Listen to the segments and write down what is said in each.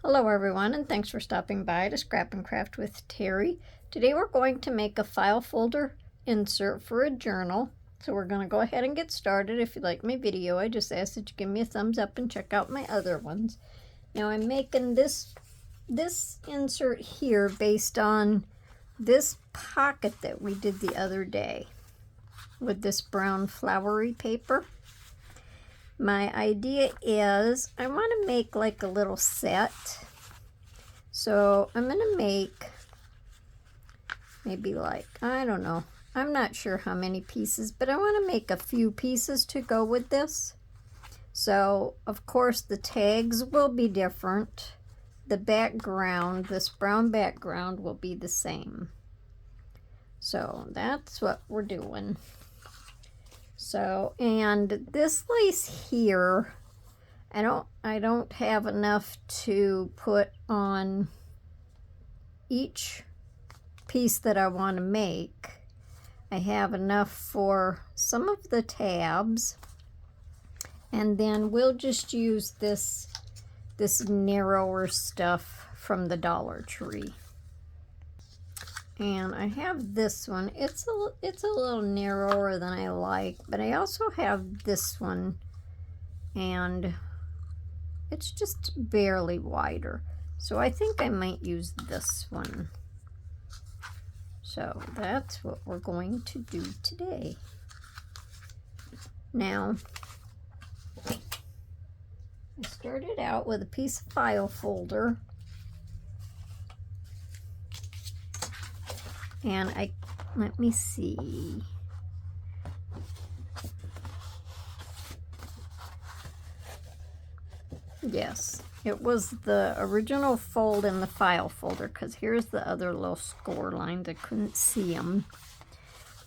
Hello everyone, and thanks for stopping by to Scrap and Craft with Terry. Today we're going to make a file folder insert for a journal. So we're going to go ahead and get started. If you like my video, I just ask that you give me a thumbs up and check out my other ones. Now I'm making this insert here based on this pocket that we did the other day with this brown flowery paper. My idea is I want to make like a little set. So I'm going to make maybe like, I don't know, I'm not sure how many pieces, but I want to make a few pieces to go with this. So of course the tags will be different. The background, this brown background, will be the same. So that's what we're doing. So, and this lace here, I don't have enough to put on each piece that I want to make. I have enough for some of the tabs, and then we'll just use this narrower stuff from the Dollar Tree. And I have this one. It's a little narrower than I like, but I also have this one, and it's just barely wider. So I think I might use this one. So that's what we're going to do today. Now, I started out with a piece of file folder. And let me see. Yes, it was the original fold in the file folder, because here's the other little score lines. I couldn't see them.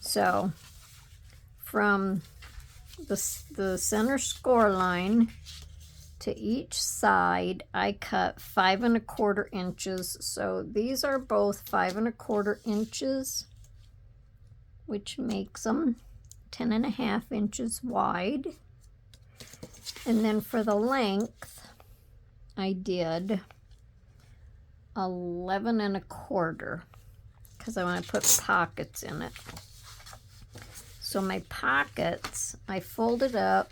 So from the center score line to each side, I cut 5 1/4 inches. So these are both 5 1/4 inches, which makes them 10 1/2 inches wide. And then for the length, I did 11 1/4 because I want to put pockets in it. So my pockets, I folded up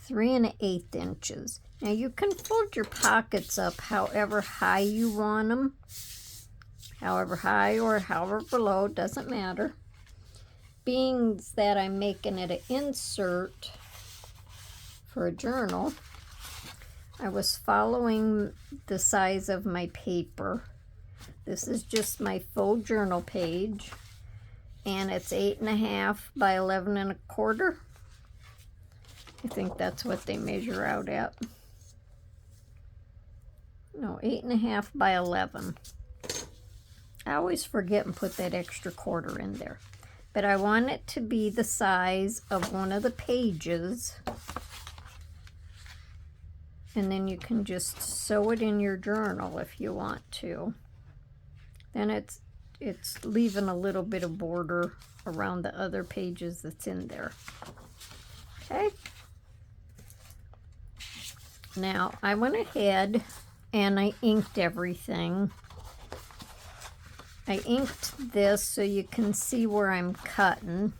3 1/8 inches. Now you can fold your pockets up however high you want them. However high or however below, doesn't matter. Being that I'm making it an insert for a journal, I was following the size of my paper. This is just my faux journal page, and it's 8 1/2 by 11 1/4. I think that's what they measure out at. No, 8 1/2 by 11. I always forget and put that extra quarter in there. But I want it to be the size of one of the pages. And then you can just sew it in your journal if you want to. Then it's leaving a little bit of border around the other pages that's in there. Okay. Now, I went ahead and I inked everything. I inked this so you can see where I'm cutting.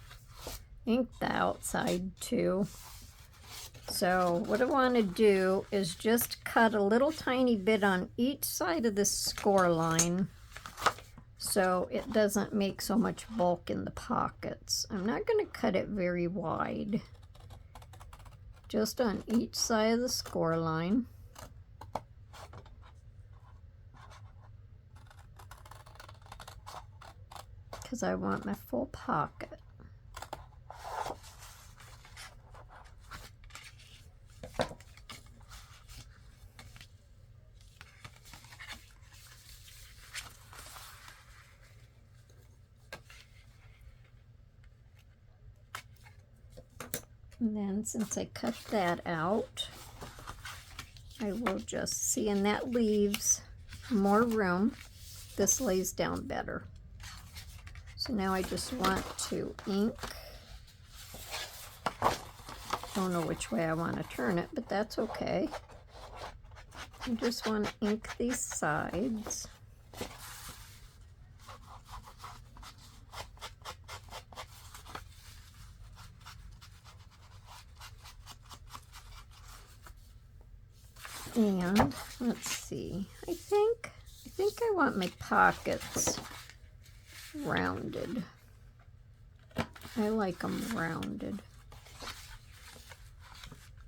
Inked the outside too. So what I want to do is just cut a little tiny bit on each side of this score line so it doesn't make so much bulk in the pockets. I'm not going to cut it very wide. Just on each side of the score line. Because I want my full pocket. And then since I cut that out, I will just see, and that leaves more room. This lays down better. So now I just want to ink. Don't know which way I want to turn it, but that's okay. I just want to ink these sides. And let's see, I think I want my pockets rounded. I like them rounded.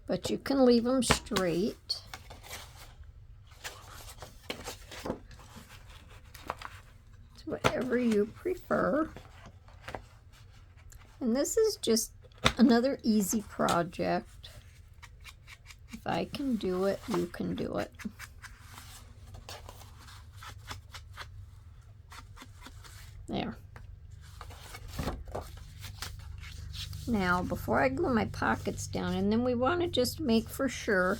But you can leave them straight. It's whatever you prefer. And this is just another easy project. If I can do it, you can do it. There. Now, before I glue my pockets down, and then we want to just make for sure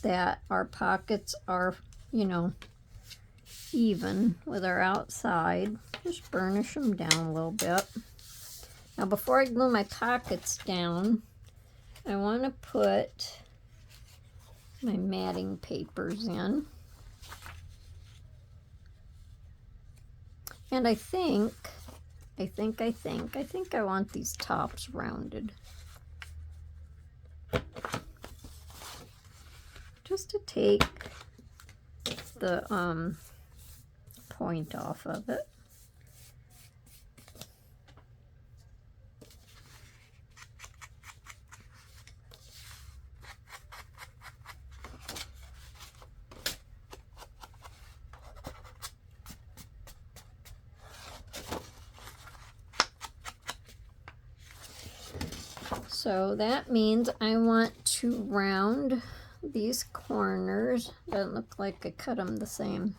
that our pockets are, you know, even with our outside. Just burnish them down a little bit. Now, before I glue my pockets down, I want to put my matting papers in. And I think I want these tops rounded. Just to take the point off of it. So that means I want to round these corners. Doesn't look like I cut them the same.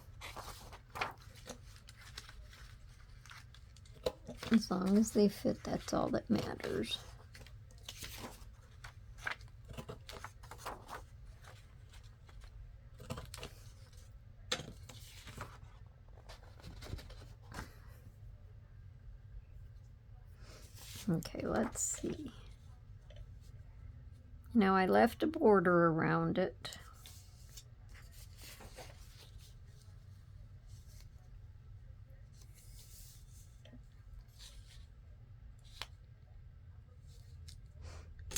As long as they fit, that's all that matters. Okay, let's see. Now I left a border around it.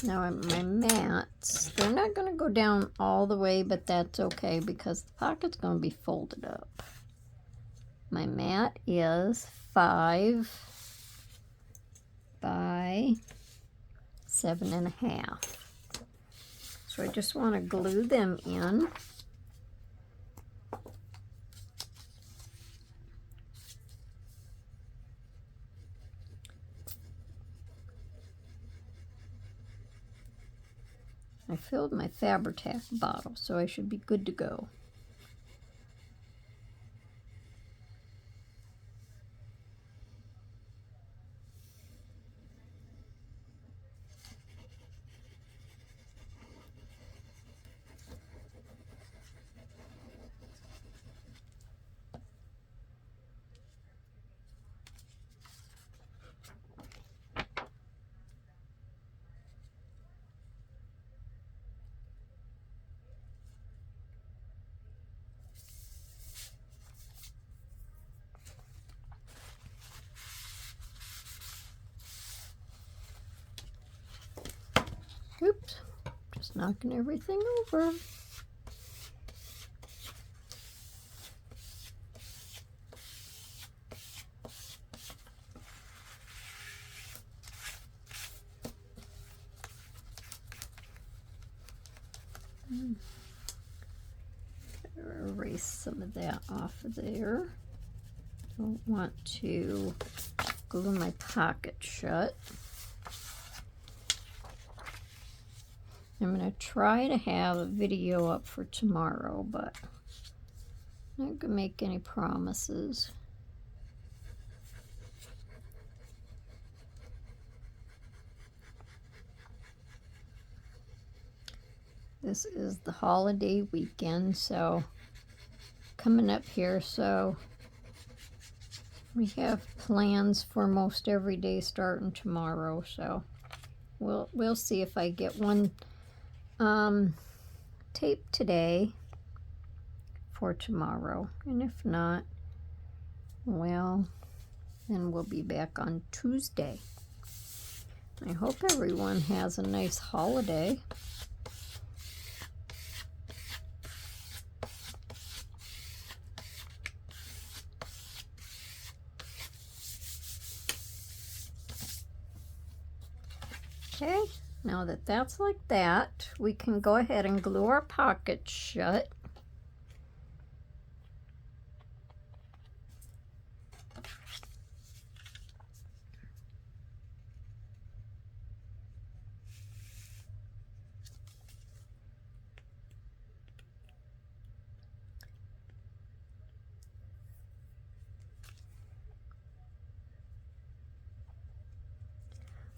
Now my mats, they're not going to go down all the way, but that's okay because the pocket's going to be folded up. My mat is 5 by 7.5. So I just want to glue them in. I filled my Fabri-Tac bottle, so I should be good to go. Oops, just knocking everything over. Erase some of that off of there. Don't want to glue my pocket shut. I'm going to try to have a video up for tomorrow, but I'm not going to make any promises. This is the holiday weekend, so coming up here, so we have plans for most every day starting tomorrow, so we'll see if I get one tape today, for tomorrow. And if not, well, then we'll be back on Tuesday. I hope everyone has a nice holiday. Okay, now that that's like that, we can go ahead and glue our pockets shut.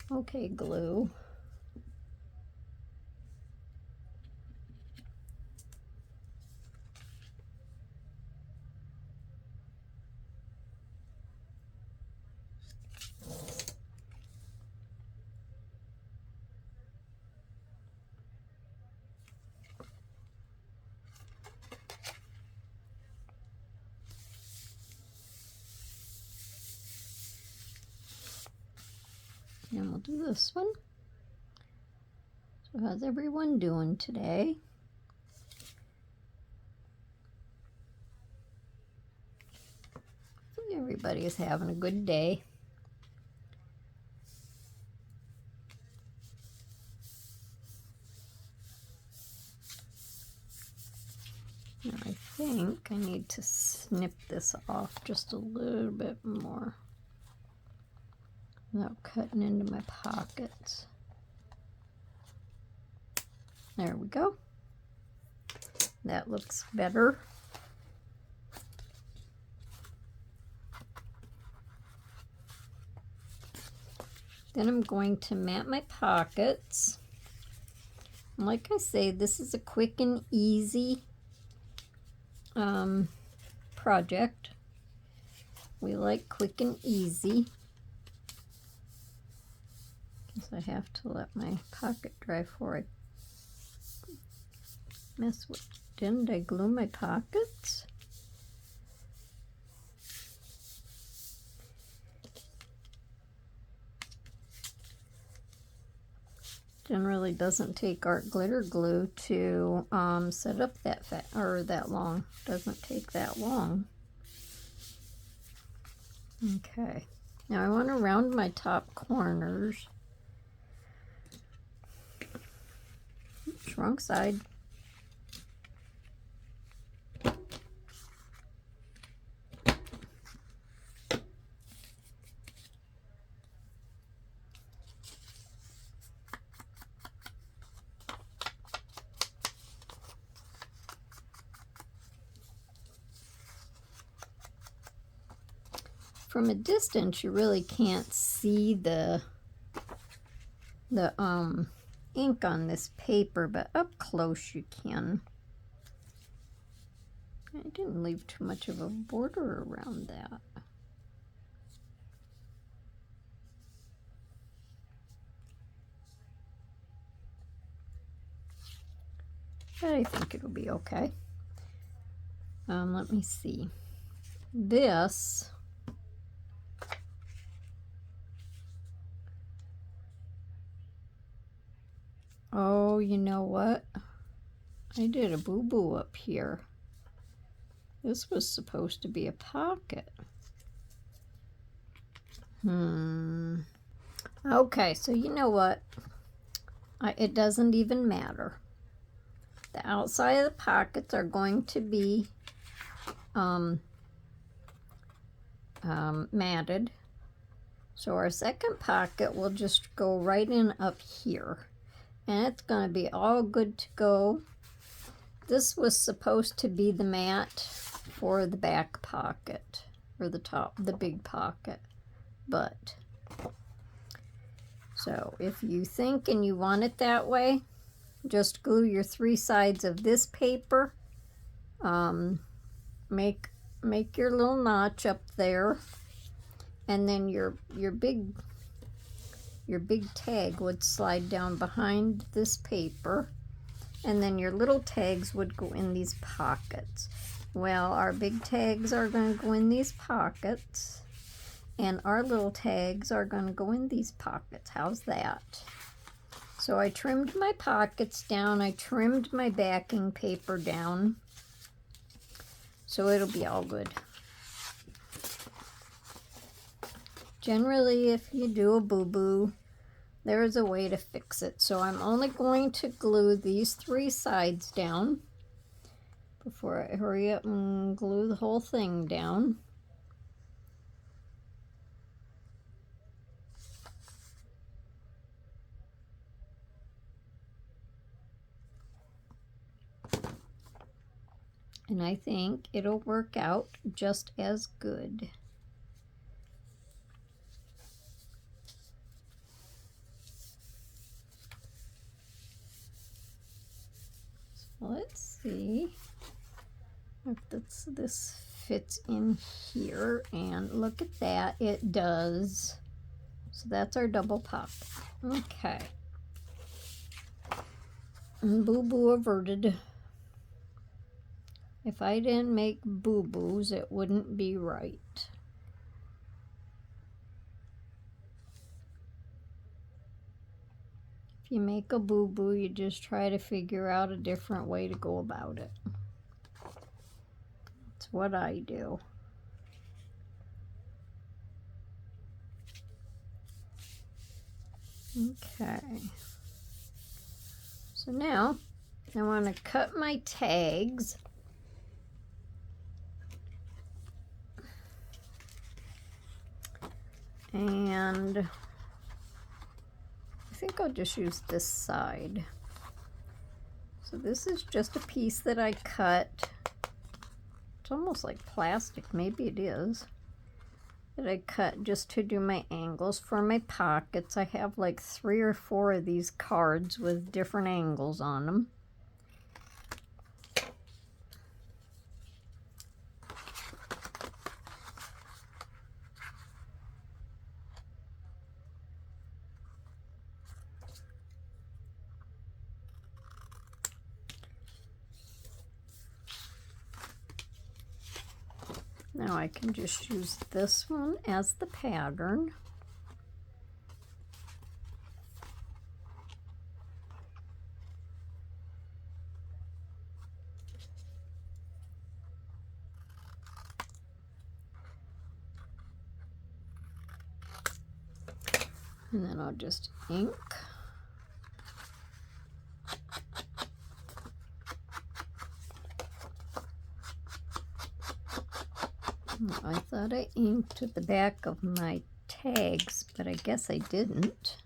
Okay, glue. And we'll do this one. So how's everyone doing today? Hopefully everybody is having a good day. Now I think I need to snip this off just a little bit more without cutting into my pockets. There we go. That looks better. Then I'm going to mat my pockets. And like I say, this is a quick and easy project. We like quick and easy. Guess I have to let my pocket dry before I mess with. Didn't I glue my pockets? Generally doesn't take art glitter glue to set up that long. Doesn't take that long. Okay. Now I want to round my top corners. Oops, wrong side. From a distance, you really can't see the ink on this paper, but up close you can. I didn't leave too much of a border around that. But I think it'll be okay. Let me see. This oh, you know what? I did a boo-boo up here. This was supposed to be a pocket. Okay, so you know what? It doesn't even matter. The outside of the pockets are going to be matted. So our second pocket will just go right in up here. And it's going to be all good to go. This was supposed to be the mat for the back pocket, or the big pocket. But, so if you think and you want it that way, just glue your 3 sides of this paper. Make your little notch up there, and then your big tag would slide down behind this paper, and then your little tags would go in these pockets. Well, our big tags are going to go in these pockets, and our little tags are going to go in these pockets. How's that? So I trimmed my pockets down. I trimmed my backing paper down. So it'll be all good. Generally, if you do a boo-boo, there is a way to fix it. So I'm only going to glue these 3 sides down before I hurry up and glue the whole thing down. And I think it'll work out just as good. So let's see if this fits in here, and look at that, it does. So that's our double pocket. Okay. And boo-boo averted. If I didn't make boo-boos, it wouldn't be right. If you make a boo-boo, you just try to figure out a different way to go about it. That's what I do. Okay. So now I want to cut my tags. And I think I'll just use this side. So this is just a piece that I cut. It's almost like plastic, maybe it is. That I cut just to do my angles for my pockets. I have like 3 or 4 of these cards with different angles on them. Now I can just use this one as the pattern. And then I'll just ink. I thought I inked at the back of my tags, but I guess I didn't.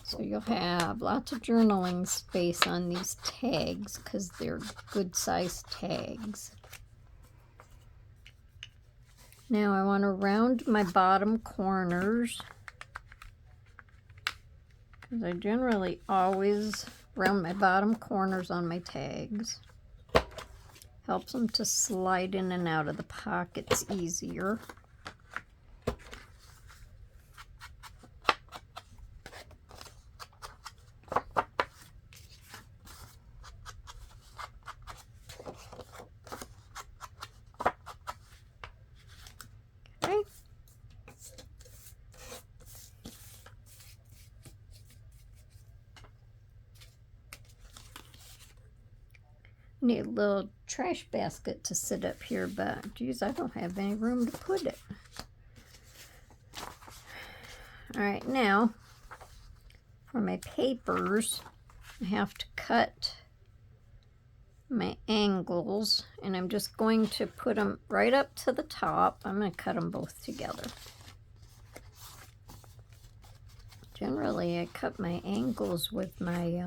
So you'll have lots of journaling space on these tags because they're good sized tags. Now I want to round my bottom corners, because I generally always round my bottom corners on my tags. Helps them to slide in and out of the pockets easier. Need a little trash basket to sit up here, but geez, I don't have any room to put it. All right, now for my papers, I have to cut my angles, and I'm just going to put them right up to the top. I'm going to cut them both together. Generally, I cut my angles with my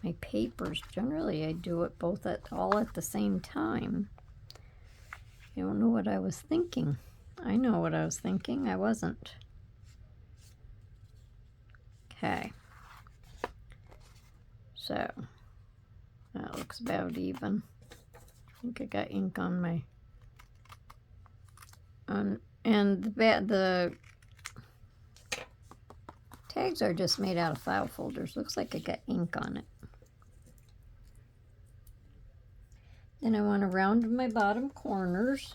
my papers. Generally, I do it both all at the same time. You don't know what I was thinking. I know what I was thinking. I wasn't. Okay. So that looks about even. I think I got ink on my and the tags are just made out of file folders. Looks like I got ink on it. Then I want to round my bottom corners.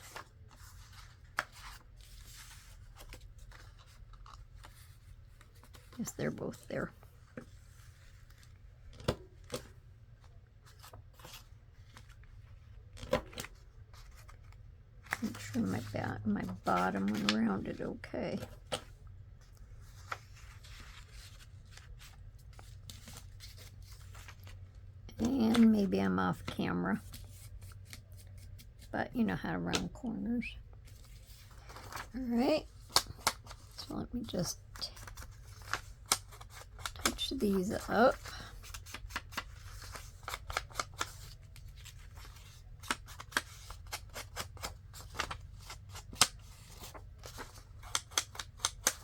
Yes, they're both there. Make sure my bottom one rounded okay. And maybe I'm off camera, but you know how to round corners. All right, so let me just touch these up.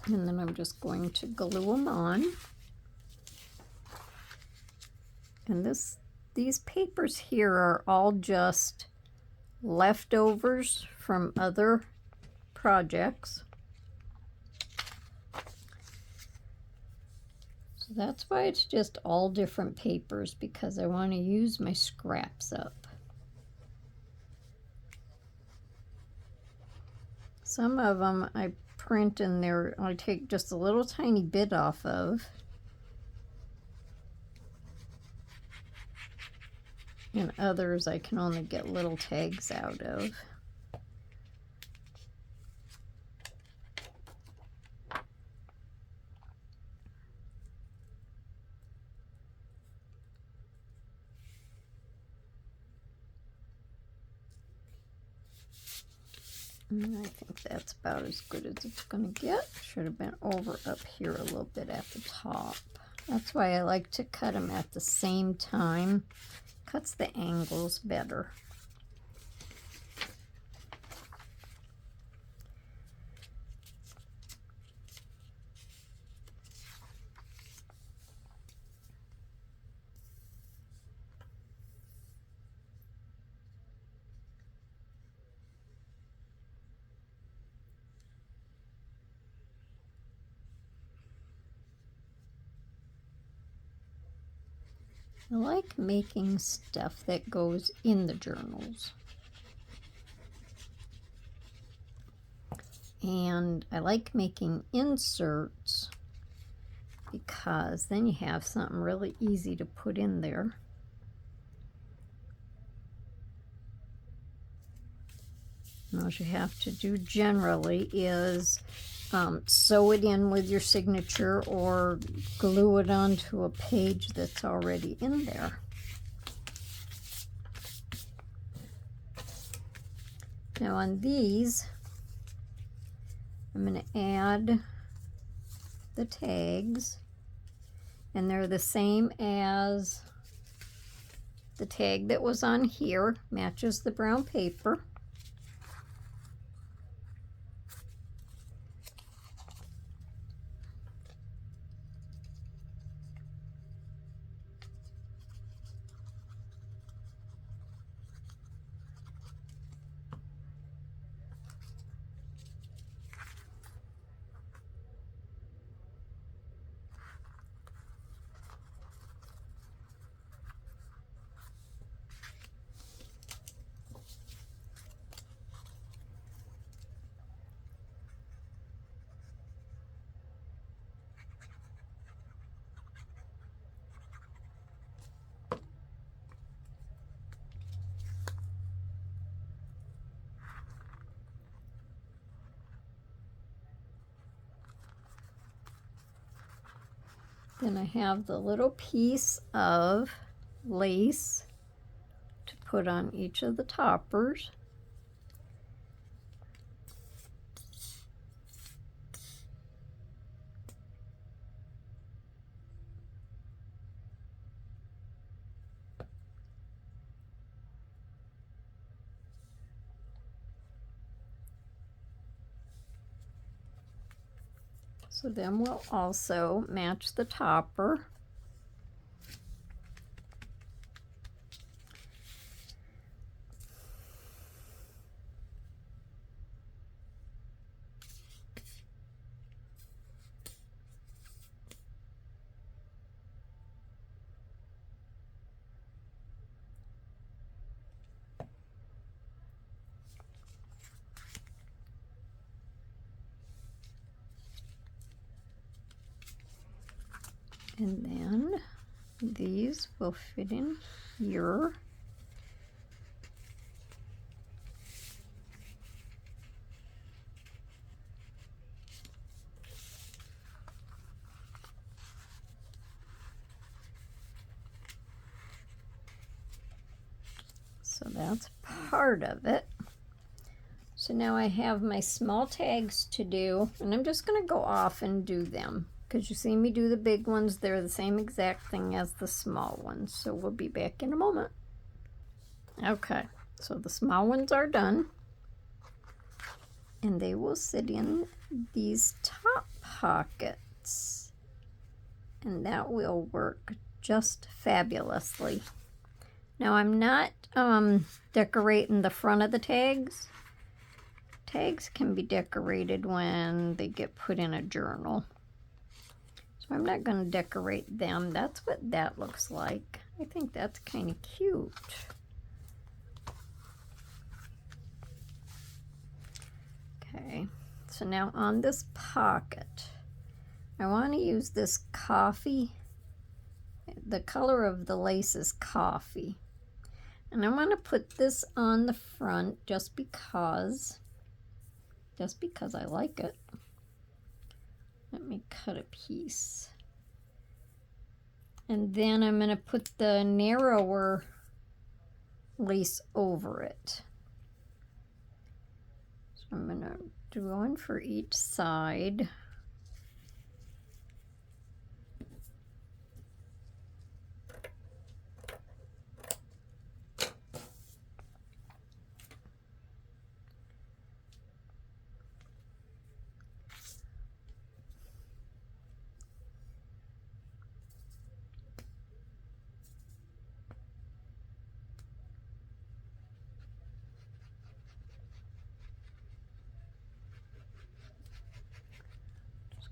And then I'm just going to glue them on. And these papers here are all just leftovers from other projects. So that's why it's just all different papers, because I want to use my scraps up. Some of them I print in there, I take just a little tiny bit off of. And others I can only get little tags out of. And I think that's about as good as it's going to get. Should have been over up here a little bit at the top. That's why I like to cut them at the same time. Cuts the angles better. I like making stuff that goes in the journals. And I like making inserts because then you have something really easy to put in there. And all you have to do generally is sew it in with your signature or glue it onto a page that's already in there. Now on these, I'm going to add the tags, and they're the same as the tag that was on here, matches the brown paper. Then I have the little piece of lace to put on each of the toppers. So then we'll also match the topper. And then these will fit in here. So that's part of it. So now I have my small tags to do, and I'm just going to go off and do them. Because you see me do the big ones, they're the same exact thing as the small ones. So we'll be back in a moment. Okay, so the small ones are done. And they will sit in these top pockets. And that will work just fabulously. Now I'm not decorating the front of the tags. Tags can be decorated when they get put in a journal. So I'm not going to decorate them. That's what that looks like. I think that's kind of cute. Okay, so now on this pocket, I want to use this coffee. The color of the lace is coffee. And I want to put this on the front just because I like it. Let me cut a piece. And then I'm going to put the narrower lace over it. So I'm going to do one for each side.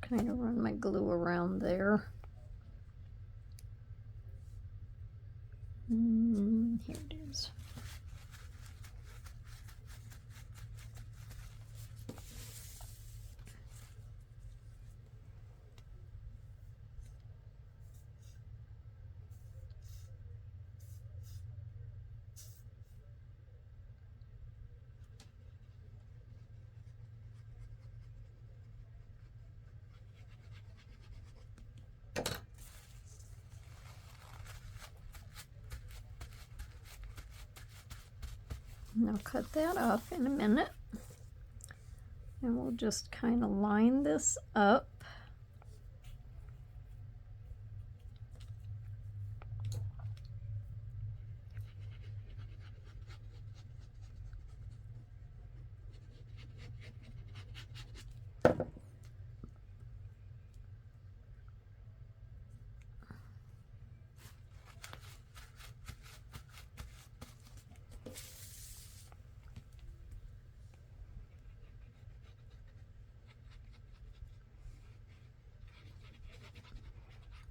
Kind of run my glue around there. Here it is. And I'll cut that off in a minute. And we'll just kind of line this up.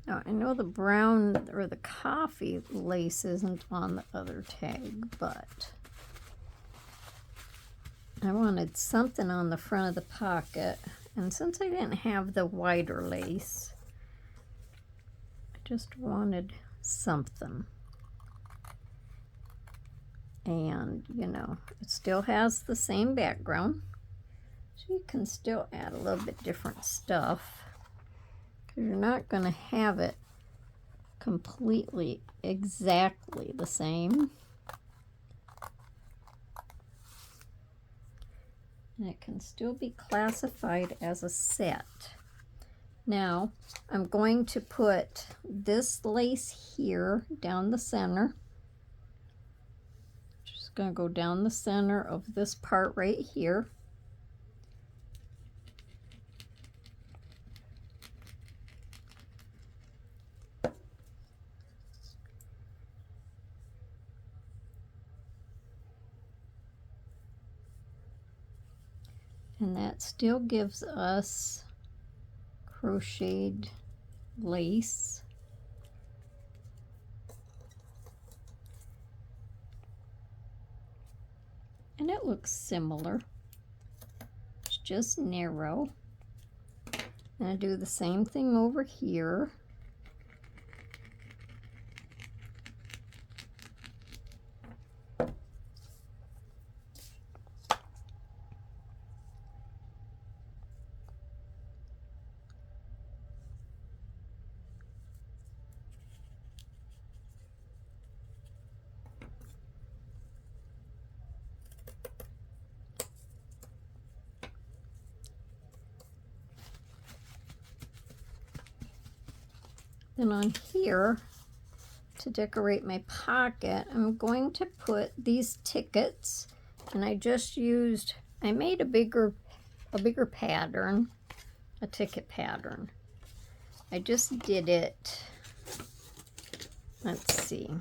Now, I know the brown or the coffee lace isn't on the other tag, but I wanted something on the front of the pocket. And since I didn't have the wider lace, I just wanted something. And, you know, it still has the same background. So you can still add a little bit different stuff. You're not going to have it completely exactly the same. And it can still be classified as a set. Now, I'm going to put this lace here down the center. Just going to go down the center of this part right here. And that still gives us crocheted lace. And it looks similar. It's just narrow. And I do the same thing over here. Then on here, to decorate my pocket, I'm going to put these tickets, and I just used, I made a bigger pattern, a ticket pattern. I just did it, let's see,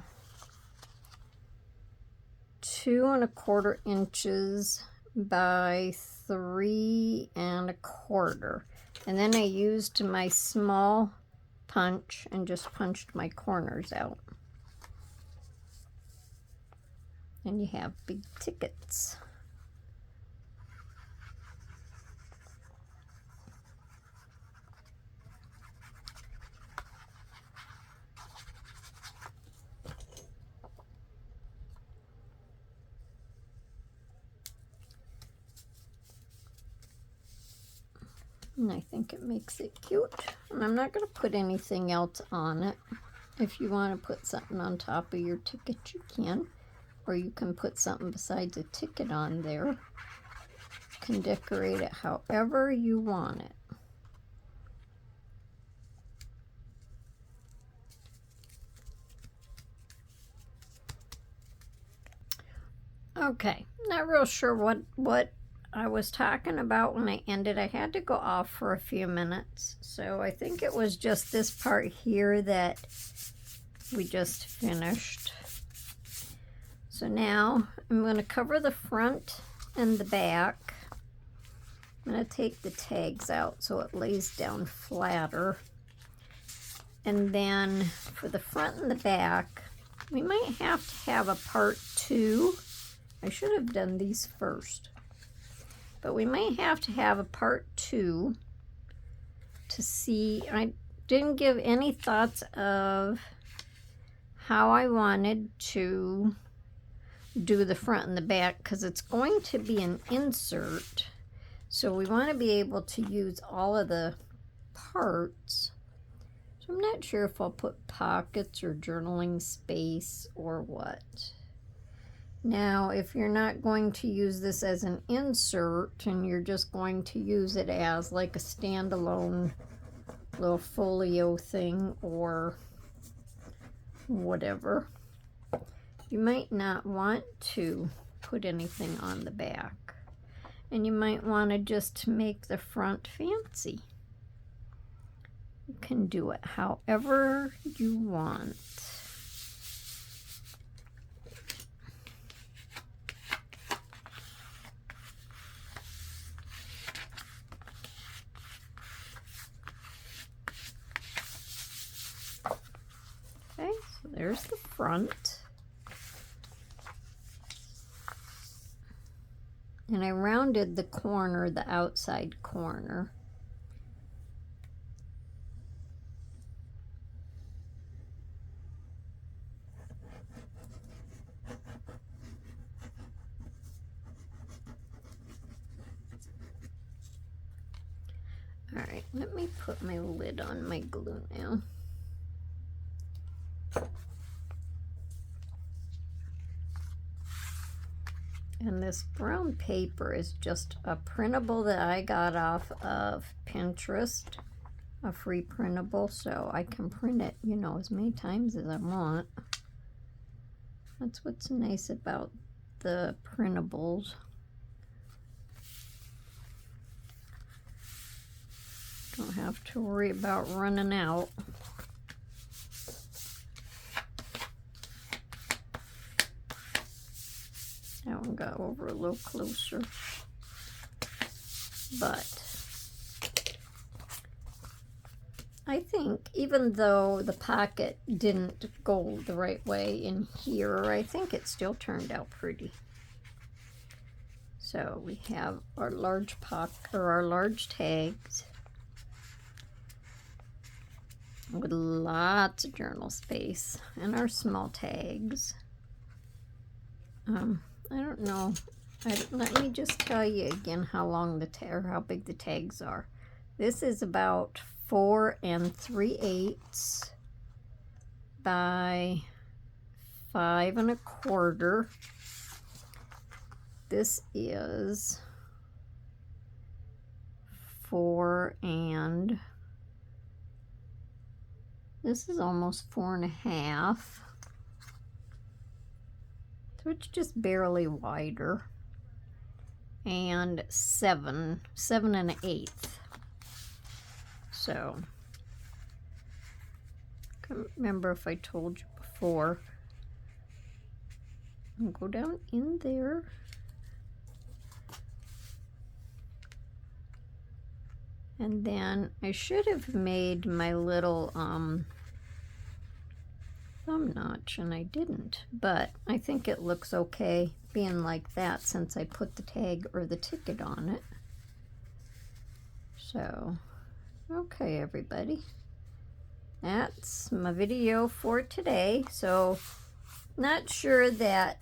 2¼ inches by 3¼ and then I used my small punch and just punched my corners out. And you have big tickets. And I think it makes it cute. And I'm not going to put anything else on it. If you want to put something on top of your ticket, you can. Or you can put something besides a ticket on there. You can decorate it however you want it. Okay, not real sure what I was talking about when I ended. I had to go off for a few minutes, so I think it was just this part here that we just finished. So now I'm going to cover the front and the back. I'm going to take the tags out so it lays down flatter. And then for the front and the back, we might have to have a part 2. I should have done these first. But we might have to have a part 2 to see. I didn't give any thoughts of how I wanted to do the front and the back because it's going to be an insert. So we want to be able to use all of the parts. So I'm not sure if I'll put pockets or journaling space or what. Now, if you're not going to use this as an insert and you're just going to use it as like a standalone little folio thing or whatever, you might not want to put anything on the back. And you might want to just make the front fancy. You can do it however you want. Okay, so there's the front. And I rounded the corner, the outside corner. All right, let me put my lid on my glue now. And this brown paper is just a printable that I got off of Pinterest, a free printable, so I can print it, you know, as many times as I want. That's what's nice about the printables. Don't have to worry about running out. That one got over a little closer. but I think even though the pocket didn't go the right way in here, I think it still turned out pretty. So we have our large our large tags with lots of journal space, and our small tags. I don't know. Let me just tell you again how long or how big the tags are. This is about 4 3/8 by 5 1/4. This is 4 and this is almost 4 1/2. So it's just barely wider. And 7 1/8. So, I can't remember if I told you before. I'll go down in there. And then I should have made my little thumb notch, and I didn't. But I think it looks okay being like that since I put the tag or the ticket on it. So, okay, everybody. That's my video for today. So, not sure that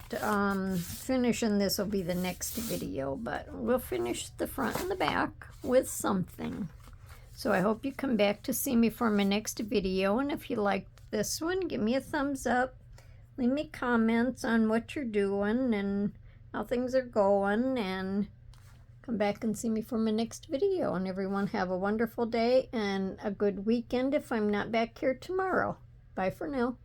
finishing this will be the next video, but we'll finish the front and the back with something. So I hope you come back to see me for my next video, and if you liked this one, give me a thumbs up. Leave me comments on what you're doing and how things are going, and come back and see me for my next video. And everyone have a wonderful day and a good weekend if I'm not back here tomorrow. Bye for now.